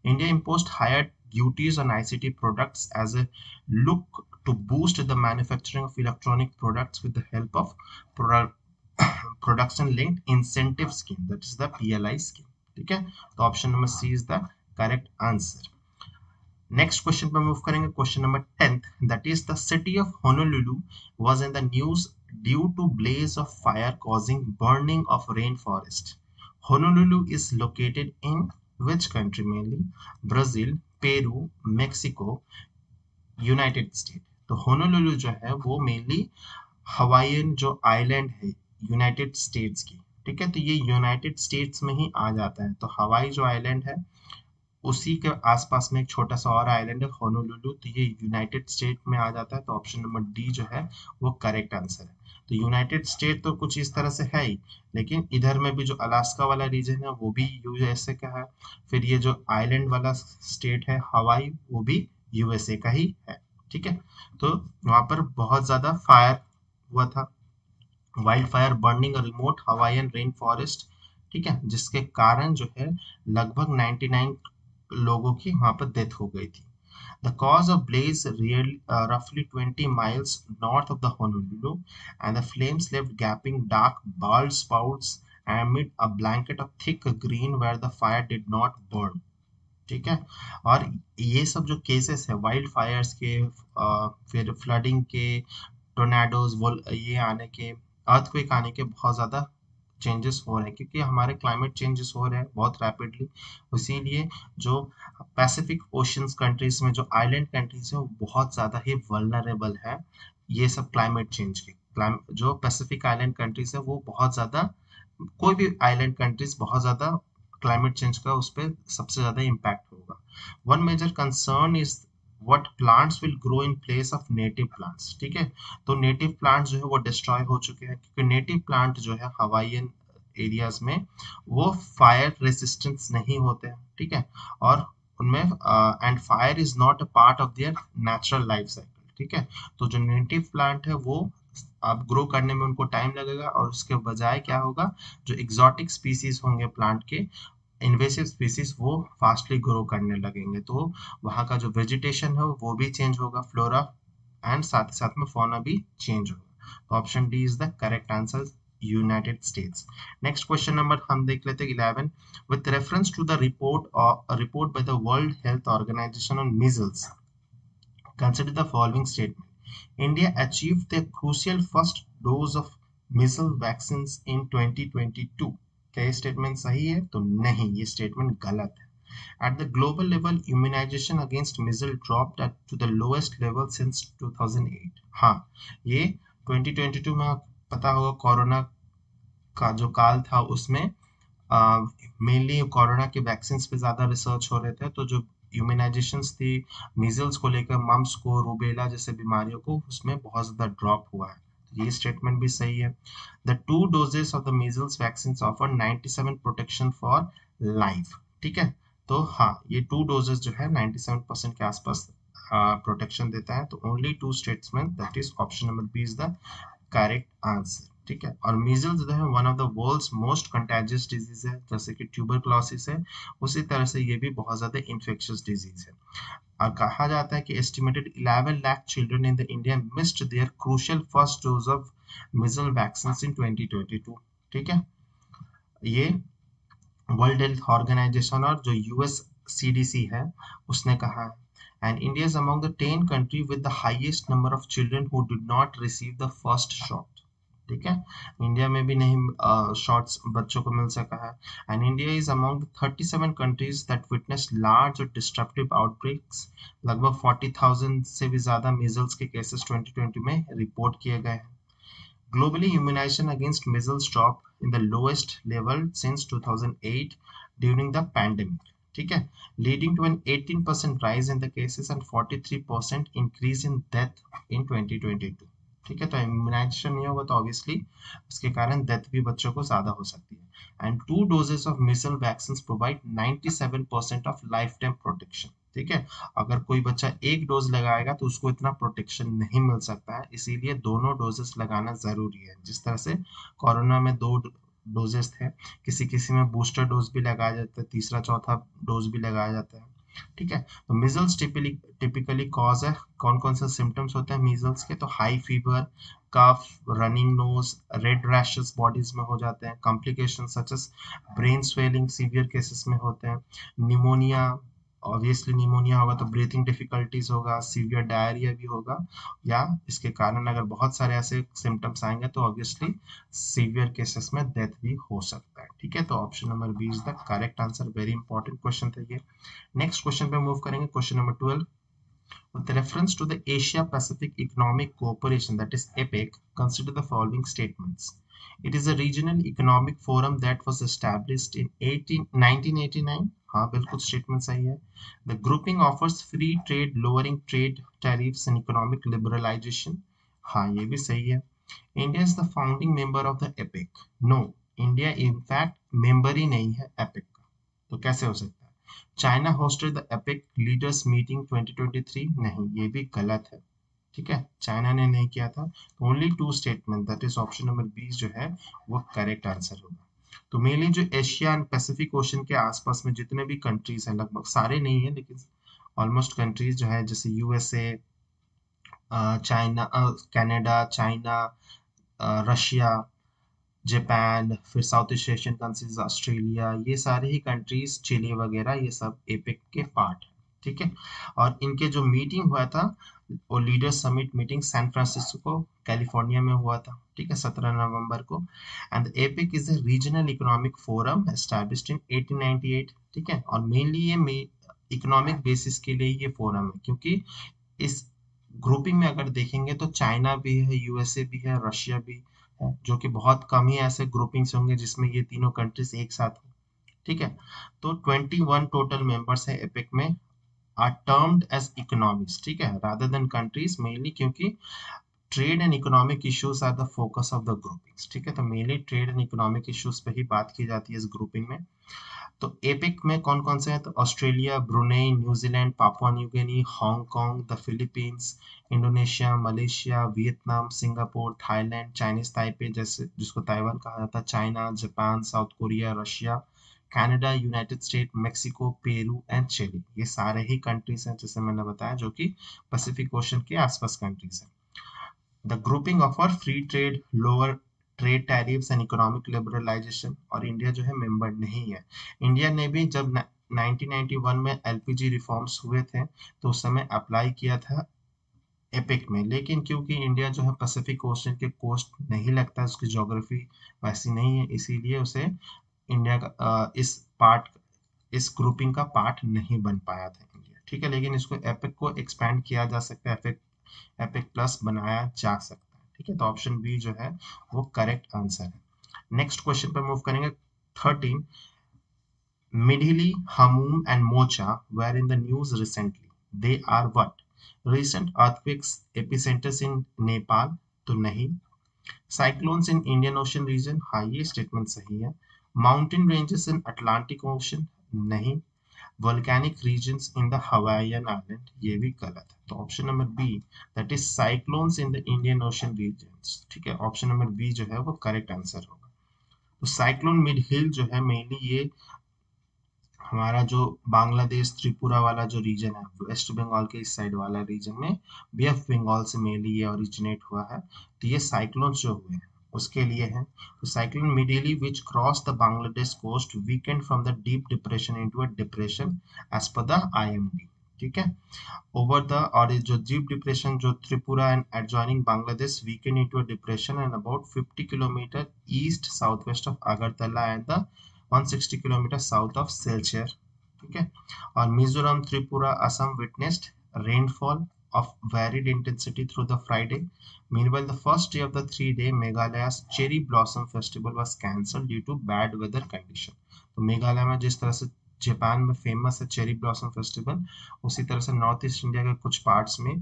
India imposed higher duties on ICT products as a look to boost the manufacturing of electronic products with the help of production linked incentive scheme, that is the PLI scheme. ठीक है, तो option number C is the correct answer. Next question पर move करेंगे, question number 10th, that is the city of Honolulu was in the news due to blaze of fire causing burning of rain forest. Honolulu is located in which country? Mainly Brazil, Peru, Mexico, United State. तो Honolulu जो है वो mainly Hawaiian जो island है United States की। ठीक है, तो ये यूनाइटेड स्टेट्स में ही आ जाता है। तो हवाई जो आइलैंड है उसी के आसपास में एक छोटा सा और आइलैंड है होनोलुलु, तो ये यूनाइटेड स्टेट में आ जाता है। तो ऑप्शन नंबर डी जो है वो करेक्ट आंसर है। तो यूनाइटेड स्टेट तो कुछ इस तरह से है ही, लेकिन इधर में भी जो अलास्का वाला रीजन है वो भी यूएसए का है। फिर ये जो आइलैंड वाला स्टेट है हवाई, वो भी यूएसए का ही है। ठीक है, तो वहां पर बहुत ज्यादा फायर हुआ था, wild fire burning remote Hawaiian rain forest. ठीक है, जिसके कारण जो है लगभग 99 लोगों की वहां पर डेथ हो गई थी। The cause of blaze roughly 20 miles north of the Honolulu, and the flames left gaping dark bald spouts amid a blanket of thick green where the fire did not burn. ठीक है, और ये सब जो cases है wild Fyers के, फिर flooding के, टोर्नाडोज, ये आने के, अर्थक्वेक आने के बहुत ज़्यादा चेंजेस हो रहे हैं, क्योंकि हमारे क्लाइमेट चेंजेस हो रहे हैं बहुत रैपिडली। इसीलिए जो पैसिफिक ओशंस कंट्रीज में जो आइलैंड कंट्रीज है वो बहुत ज़्यादा ही वल्नरेबल है ये सब क्लाइमेट चेंज के। जो पैसिफिक आइलैंड कंट्रीज है वो बहुत ज़्यादा, कोई भी आइलैंड कंट्रीज बहुत ज़्यादा क्लाइमेट चेंज का उस पर सबसे ज़्यादा इम्पैक्ट होगा। One major concern is what plants will grow in place of native plants। ठीक है, तो नेटिव प्लांट्स जो है वो डिस्ट्रॉय हो चुके हैं, क्योंकि नेटिव प्लांट जो है हवाईयन एरियाज में वो फायर रेसिस्टेंस नहीं होते हैं, ठीक है, और उनमें and fire is not a part of their natural life cycle, ठीक है। तो जो नेटिव प्लांट है वो अब ग्रो करने में उनको टाइम लगेगा, और उसके बजाय क्या होगा, जो एग्जॉटिक स्पीसीज होंगे प्लांट के, इन्वेसिव स्पीसीज, वो फास्टली ग्रो करने लगेंगे, तो वहाँ का जो वेजिटेशन है वो भी चेंज होगा, फ्लोरा एंड साथ ही साथ में फौना भी चेंज होगा। तो option D is the correct answer, United States. Next question number हम देख लेते हैं 11। With reference to the report by the World Health Organization on measles, consider the following statement: India achieved the crucial first dose of measles vaccines in 2022। क्या ये statement सही है? तो नहीं, ये स्टेटमेंट गलत है। At the global level, immunization against measles dropped to the lowest level since 2008। हाँ, ये 2022 में पता होगा कोरोना का जो काल था उसमें मेनली कोरोना के वैक्सीन पे ज़्यादा रिसर्च हो रहे थे, तो जो इम्यूनाइजेशंस थी मीजल्स को लेकर, मम्स को, रूबेला जैसे बीमारियों को, उसमें बहुत ज़्यादा ड्रॉप हुआ है। तो ये स्टेटमेंट भी सही है। The 2 doses of the measles vaccine offer 97 protection for life, ठीक है। तो हाँ, ये 2 डोजेस जो है 97% के आसपास प्रोटेक्शन देता है। तो ओनली 2 स्टेट्स में, that is option number B is the correct answer, ठीक है। और मीजल्स जो है one of the world's most contagious disease है, जैसे कि ट्यूबरक्लोसिस है, उसी तरह से ये भी बहुत ज्यादा इन्फेक्शियस डिजीज है। और कहा जाता है कि estimated 11 lakh children in the India missed their crucial first dose of measles vaccine in 2022, ठीक है। ये वर्ल्ड हेल्थ ऑर्गेनाइजेशन और जो यूएस सीडीसी है उसने कहा है। And India is among the 10 country with the highest number of children who did not receive the first shot, ठीक है। इंडिया में भी नहीं शॉट्स बच्चों को मिल सका है। And India is among 37 countries that witness large और डिस्ट्रप्टिव आउटब्रेक्स। लगभग 40,000 से भी ज्यादा मीजल्स के केसेस 2020 में रिपोर्ट किए गए हैं। Globally, immunization against measles dropped in the lowest level since 2008 during the pandemic, ठीक है, leading to an 18% rise in the cases and 43% increase in death in 2022, ठीक है। तो इम्यूनाइजेशन नहीं होगा तो ऑब्वियसली उसके कारण डेथ भी बच्चों को ज्यादा हो सकती है। And 2 doses of measles vaccine provide 97% of life time protection, ठीक है। अगर कोई बच्चा एक डोज लगाएगा तो उसको इतना प्रोटेक्शन नहीं मिल सकता है, इसीलिए दोनों डोजेस लगाना जरूरी है। जिस तरह से कोरोना में 2 डोजेस थे, किसी किसी में बूस्टर डोज भी लगाया जाता है, तीसरा चौथा डोज भी लगाया जाता है, ठीक है। तो मीजल्स टिपिकली कॉज है, कौन कौन से सिम्टम्स होते हैं मीजल्स के? तो high fever, cough, running nose, red rashes bodies में हो जाते हैं, complication such as brain swelling severe cases में होते हैं, निमोनिया, ऑब्वियसली निमोनिया होगा तो ब्रीथिंग डिफिकल्टीज होगा, सीवियर डायरिया भी होगा, या इसके कारण अगर बहुत सारे ऐसे सिम्टम्स आएंगे तो ऑब्वियसली सीवियर केसेस में डेथ भी हो सकता है, ठीक है। तो option number B is the correct answer. Very important question था ये। नेक्स्ट क्वेश्चन पे मूव करेंगे, question number 12। With reference to the Asia Pacific Economic Cooperation, that is APEC, consider the following statements. It is a regional economic forum that was established in 1989। हाँ, बिल्कुल statement सही है। The grouping offers free trade, lowering trade tariffs and economic liberalization। हाँ, ये भी सही है। India is the founding member of the APEC। No, India in fact member ही नहीं है APEC का, तो कैसे हो सकता है? China hosted the epic leaders meeting 2023। नहीं, ये भी गलत है, ठीक है, चाइना ने नहीं किया था। Only 2 statement, that is option number 20 जो है वो करेक्ट आंसर होगा। तो मेनली जो एशिया एंड पैसिफिक ओशन के आसपास में जितने भी कंट्रीज हैं, लगभग सारे नहीं है लेकिन ऑलमोस्ट कंट्रीज जो है, जैसे USA, China, Canada, China, Russia, Japan, फिर south east Asian countries, Australia, ये सारे ही कंट्रीज, चिली वगैरह, ये सब एपेक के पार्ट है, ठीक है। और इनके जो मीटिंग हुआ था वो leader summit meeting San Francisco California में हुआ था, ठीक है, 17 नवंबर को। And APEC is a regional economic forum established in 1898, ठीक है। और मेनली ये इकोनॉमिक बेसिस के लिए ये फोरम है, क्योंकि इस ग्रुपिंग में अगर देखेंगे तो चाइना भी है, यूएसए भी है, रशिया भी है, जो कि बहुत कम ही ऐसे ग्रुपिंग्स होंगे जिसमें ये तीनों कंट्रीज एक साथ हो, ठीक है। तो 21 टोटल मेंबर्स है एपिक में, आर टर्म्ड एज इकोनॉमीज, ठीक है, रादर देन कंट्रीज, मेनली क्योंकि trade and economic issues are the focus of the groupings, ठीक है। तो mainly trade and economic issues पे ही बात की जाती है इस ग्रुपिंग में। तो एपिक में कौन कौन से हैं? तो Australia, Brunei, New Zealand, Papua New Guinea, Hong Kong, the Philippines, Indonesia, Malaysia, Vietnam, Singapore, Thailand, Chinese Taipei जैसे जिसको ताइवान कहा जाता है, China, Japan, South Korea, Russia, Canada, United State, Mexico, Peru and Chile. ये सारे ही कंट्रीज हैं जैसे मैंने बताया जो कि पैसिफिक ओशन के आसपास कंट्रीज हैं। The grouping offer free trade, lower trade tariffs and economic liberalisation, और इंडिया जो है मेंबर नहीं है। इंडिया ने भी जब 1991 में एलपीजी रिफॉर्म्स हुए थे तो उस समय अप्लाई किया था एपिक में, लेकिन क्योंकि इंडिया जो है पैसिफिक ओशन के कोस्ट नहीं लगता, उसकी ज्योग्राफी वैसी नहीं है, इसीलिए उसे इंडिया का इस ग्रुपिंग का पार्ट नहीं बन पाया था इंडिया, ठीक है। लेकिन इसको एपिक को एक्सपैंड किया जा सकता है, एपिक एपिक प्लस बनाया जा सकता है, ठीक है। तो ऑप्शन बी जो है वो करेक्ट आंसर है। नेक्स्ट क्वेश्चन पे मूव करेंगे। 13, Midhili, Hamum and Mocha were in the news recently. They are what? Recent earthquakes epicenters in Nepal? तो नहीं। Cyclones in Indian Ocean region? हाँ, ये स्टेटमेंट सही है। Mountain ranges in Atlantic Ocean? नहीं। Volcanic regions in the Hawaiian Island? ये भी गलत है। तो option number B, that is cyclones in the Indian Ocean regions, ठीक है। ऑप्शन नंबर बी जो है वो करेक्ट आंसर होगा। तो साइक्लोन मिड हिल जो है मेनली ये हमारा जो बांग्लादेश त्रिपुरा वाला जो रीजन है, वेस्ट बंगाल के इस साइड वाला रीजन में बे ऑफ बंगाल से मेनली ये ओरिजिनेट हुआ है। तो ये साइक्लोन जो हुए हैं उसके लिए है। तो cyclone Midhili which cross the Bangladesh coast weakened from the deep depression into a depression as per the IMD, ठीक है। ओवर द और जो डीप डिप्रेशन जो Tripura and adjoining Bangladesh weakened into a depression and about 50 kilometre east south west of Agartala and the 160 kilometre south of Silchar, ठीक है। और Mizoram, Tripura, Assam witnessed rainfall of varied intensity through the Friday. Meanwhile, the first day of the 3-day Meghalaya's Cherry Blossom Festival was cancelled due to bad weather condition. तो मेघालय में जिस तरह से Japan में famous है चेरी ब्लॉसम फेस्टिवल, उसी तरह से नॉर्थ ईस्ट इंडिया के कुछ पार्ट्स में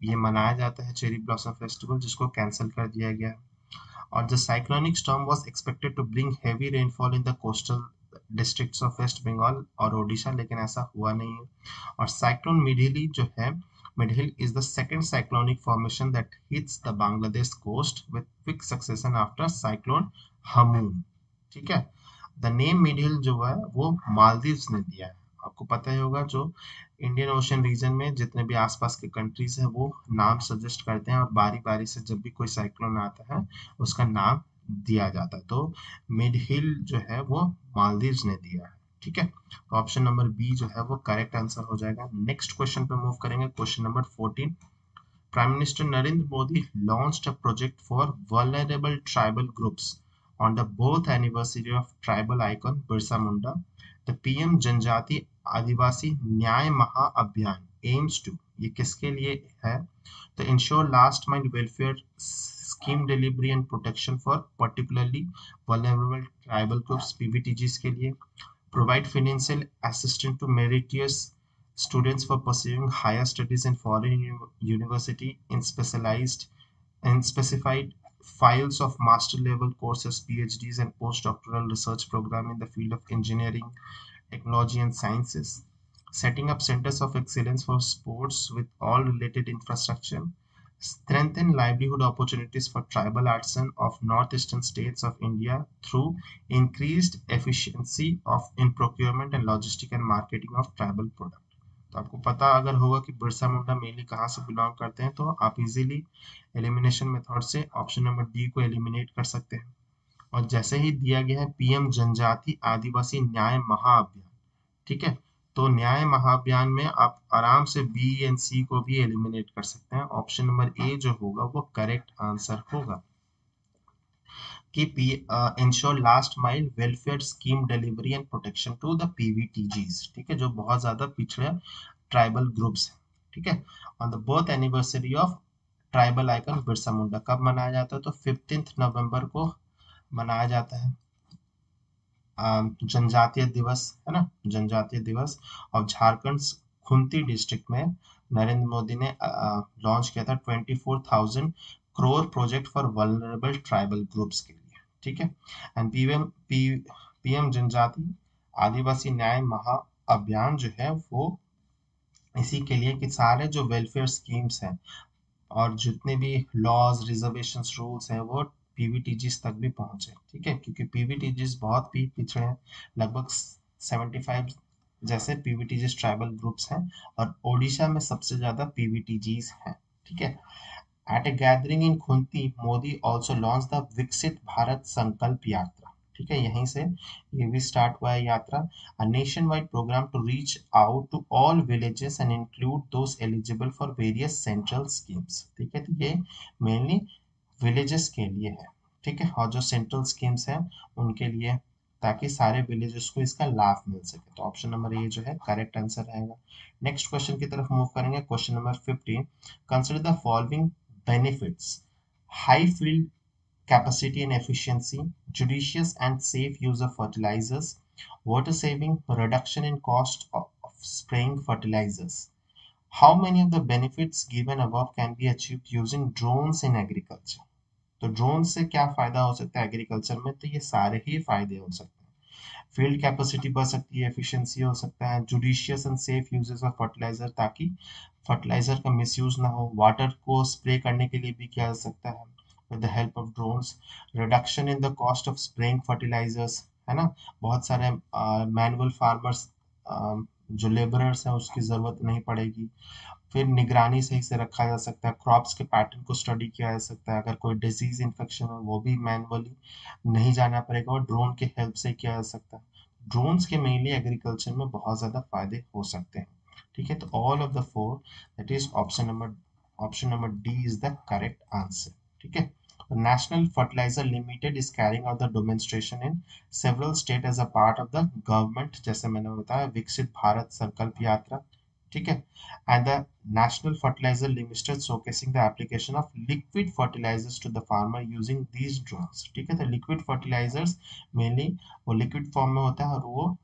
ये मनाया जाता है चेरी ब्लॉसम फेस्टिवल, जिसको कैंसिल कर दिया गया है। और the cyclonic storm was expected to bring heavy rainfall in the coastal districts of West Bengal और ओडिशा, लेकिन ऐसा हुआ नहीं है। और साइक्लोन मिडहिली जो है, मिडहिल is the second cyclonic formation that hits the Bangladesh coast with quick succession after cyclone Hamoon, ठीक है। द नेम मिडहिल जो है वो मालदीव्स ने दिया है। आपको पता ही होगा जो इंडियन ओशन रीजन में जितने भी आसपास के कंट्रीज हैं वो नाम सजेस्ट करते हैं, और बारी बारी से जब भी कोई साइक्लोन आता है उसका नाम दिया जाता है। तो मिड हिल जो है वो मालदीव्स ने दिया है, ठीक है। तो ऑप्शन नंबर बी जो है वो करेक्ट आंसर हो जाएगा। नेक्स्ट क्वेश्चन पे मूव करेंगे। Question number 14, Prime Minister Narendra Modi launched a project for vulnerable tribal groups on the birth anniversary of tribal icon Birsa Munda. The PM जनजाति आदिवासी न्याय महाअभियान aims to, ये किसके लिए है? तो ensure last mile welfare scheme delivery and protection for particularly vulnerable tribal groups PVTGs के लिए, provide financial assistance to meritorious students for pursuing higher studies in foreign university in specified files of master level courses, PhDs and postdoctoral research program in the field of engineering, technology and sciences, setting up centers of excellence for sports with all related infrastructure, strengthen livelihood opportunities for tribal artisans of northeastern states of India through increased efficiency of in procurement and logistic and marketing of tribal product। तो आपको पता अगर होगा कि Birsa Munda mainly कहाँ से belong करते हैं, तो आप इजीली एलिमिनेशन मेथड से ऑप्शन नंबर डी को एलिमिनेट कर सकते हैं। और जैसे ही दिया गया है पीएम जनजाति आदिवासी न्याय महाअभियान, ठीक है, तो न्याय महाअभियान में आप आराम से बी एंड सी को भी एलिमिनेट कर सकते हैं। ऑप्शन नंबर ए जो होगा वो करेक्ट आंसर होगा कि ensure last mile welfare scheme delivery and protection to the PVTGs, ठीक है, जो बहुत ज्यादा पिछड़े ट्राइबल ग्रुप्स हैं, ठीक है। On the birth anniversary of tribal icon Birsa Munda कब मनाया जाता है? तो 15 नवंबर को मनाया जाता है जनजातीय दिवस, है ना, जनजातीय दिवस। और झारखंड खुंती डिस्ट्रिक्ट में नरेंद्र मोदी ने लॉन्च किया था 24,000 crore project for vulnerable tribal groups के लिए, ठीक है। एंड पीएम जनजाति आदिवासी न्याय महाअभियान जो है वो इसी के लिए कि सारे जो वेलफेयर स्कीम्स हैं और जितने भी लॉज रिजर्वेशंस रूल्स हैं वो पीवीटीजीज तक भी पहुंचे, ठीक है, क्योंकि पीवीटीजीज बहुत भी पिछड़े हैं, लगभग 75 जैसे पीवीटीजीज ट्राइबल ग्रुप्स हैं और ओडिशा में सबसे ज्यादा पीवीटीजीज हैं, ठीक है। At a gathering in Khunti Modi also launched the Viksit Bharat संकल्प यात्रा, ठीक है, यहीं से ये भी स्टार्ट हुआ है यात्रा, a nationwide program to reach out to all villages and include those eligible for various central schemes, ठीक है। तो ये मेनली विलेजेस के लिए है, ठीक है, और जो सेंट्रल स्कीम्स हैं उनके लिए, ताकि सारे विलेजेस को इसका लाभ मिल सके। तो ऑप्शन नंबर ए जो है करेक्ट आंसर रहेगा। नेक्स्ट क्वेश्चन की तरफ मूव करेंगे। Question number 15, consider the following benefits: high field capacity and efficiency, judicious and safe use of fertilizers, water saving, reduction in cost of spraying fertilizers. How many of the benefits given above can be achieved using drones in agriculture? तो drone से क्या फायदा हो सकता है agriculture में? तो ये सारे ही फायदे हो सकते हैं। फील्ड कैपेसिटी बढ़ सकती है, एफिशिएंसी हो सकता है, judicious and safe uses of fertiliser ताकि फर्टिलाइजर का मिसयूज ना हो, वाटर को स्प्रे करने के लिए भी किया जा सकता है with the help of drones, reduction in the cost of spraying fertilizers, है ना, बहुत सारे मैनुअल फार्मर्स जो लेबरर्स हैं उसकी जरूरत नहीं पड़ेगी, फिर निगरानी सही से रखा जा सकता है, क्रॉप्स के पैटर्न को स्टडी किया जा सकता है, अगर कोई डिजीज इन्फेक्शन है वो भी मैनुअली नहीं जाना पड़ेगा और ड्रोन के हेल्प से किया जा सकता है। ड्रोन्स के मेनली एग्रीकल्चर में बहुत ज्यादा फायदे हो सकते हैं, ठीक है। तो all of the four, that is option number D is the correct answer, ठीक है। National Fertilizer Limited is carrying out the demonstration in several states as a part of the government, जैसे मैंने बताया, विकसित भारत संकल्प यात्रा, ठीक है। And the National Fertilizer Limited showcasing the application of liquid fertilizers to the farmer using these drones, ठीक है। तो liquid fertilizers mainly वो liquid form में होता है और वो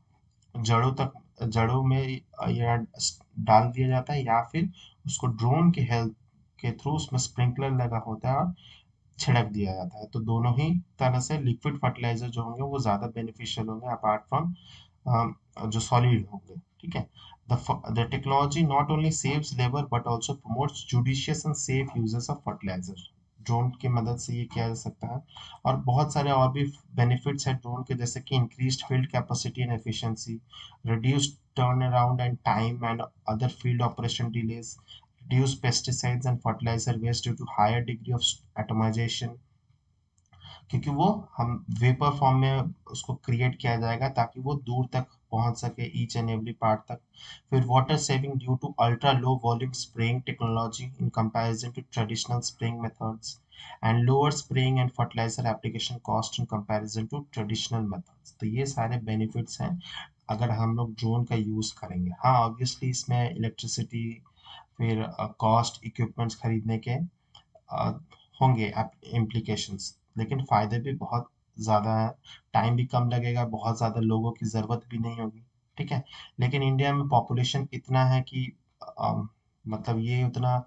जड़ों में या डाल दिया जाता है या फिर उसको ड्रोन के हेल्प के थ्रू उसमें स्प्रिंकलर लगा होता है और छिड़क दिया जाता है। तो दोनों ही तरह से लिक्विड फर्टिलाइजर जो होंगे वो ज्यादा बेनिफिशियल होंगे अपार्ट फ्रॉम जो सॉलिड होंगे, ठीक है। The technology not only saves labor but also promotes judicious and safe uses of fertilizer. Drone की मदद से ये किया जा सकता है और बहुत सारे और भी बेनिफिट्स हैं ड्रोन के, जैसे कि increased field capacity and efficiency, reduced turn around and time and other field operation delays, reduce pesticides and fertilizer waste due to higher degree of atomization, क्योंकि वो हम वेपर फॉर्म में उसको क्रिएट किया जाएगा ताकि वो दूर तक पहुंच सके, ईच एंड एवरी पार्ट तक। फिर water saving due to ultra low volume spraying technology in comparison to traditional spraying methods, and lower spraying and fertiliser application cost in comparison to traditional methods. तो ये सारे benefits हैं अगर हम लोग drone का यूज करेंगे। हाँ, ऑब्वियसली इसमें इलेक्ट्रिसिटी, फिर कॉस्ट, इक्विपमेंट्स खरीदने के अ, होंगे इम्प्लीकेशंस, लेकिन फायदे भी बहुत ज़्यादा है, टाइम भी कम लगेगा, बहुत ज़्यादा लोगों की ज़रूरत भी नहीं होगी, ठीक है। लेकिन इंडिया में पॉपुलेशन इतना है कि मतलब ये उतना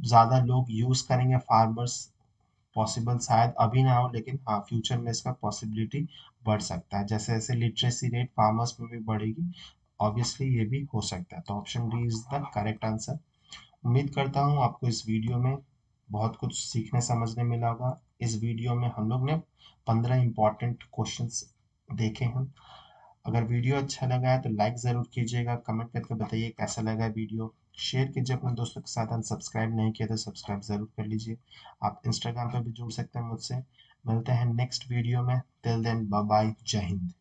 ज़्यादा लोग यूज़ करेंगे फार्मर्स, पॉसिबल शायद अभी ना हो, लेकिन हाँ फ्यूचर में इसका पॉसिबिलिटी बढ़ सकता है, जैसे जैसे लिटरेसी रेट फार्मर्स में भी बढ़ेगी, ऑब्वियसली ये भी हो सकता है। तो option D is the correct answer. उम्मीद करता हूँ आपको इस वीडियो में बहुत कुछ सीखने समझने मिला होगा। इस वीडियो में हम लोग ने 15 इंपॉर्टेंट क्वेश्चंस देखे हैं। अगर वीडियो अच्छा लगा है तो लाइक ज़रूर कीजिएगा, कमेंट करके बताइए कैसा लगा वीडियो, शेयर कीजिए अपने दोस्तों के साथ, सब्सक्राइब नहीं किया तो सब्सक्राइब ज़रूर कर लीजिए। आप इंस्टाग्राम पर भी जुड़ सकते हैं मुझसे। मिलते हैं नेक्स्ट वीडियो में, टिल देन बाय बाय, जय हिंद।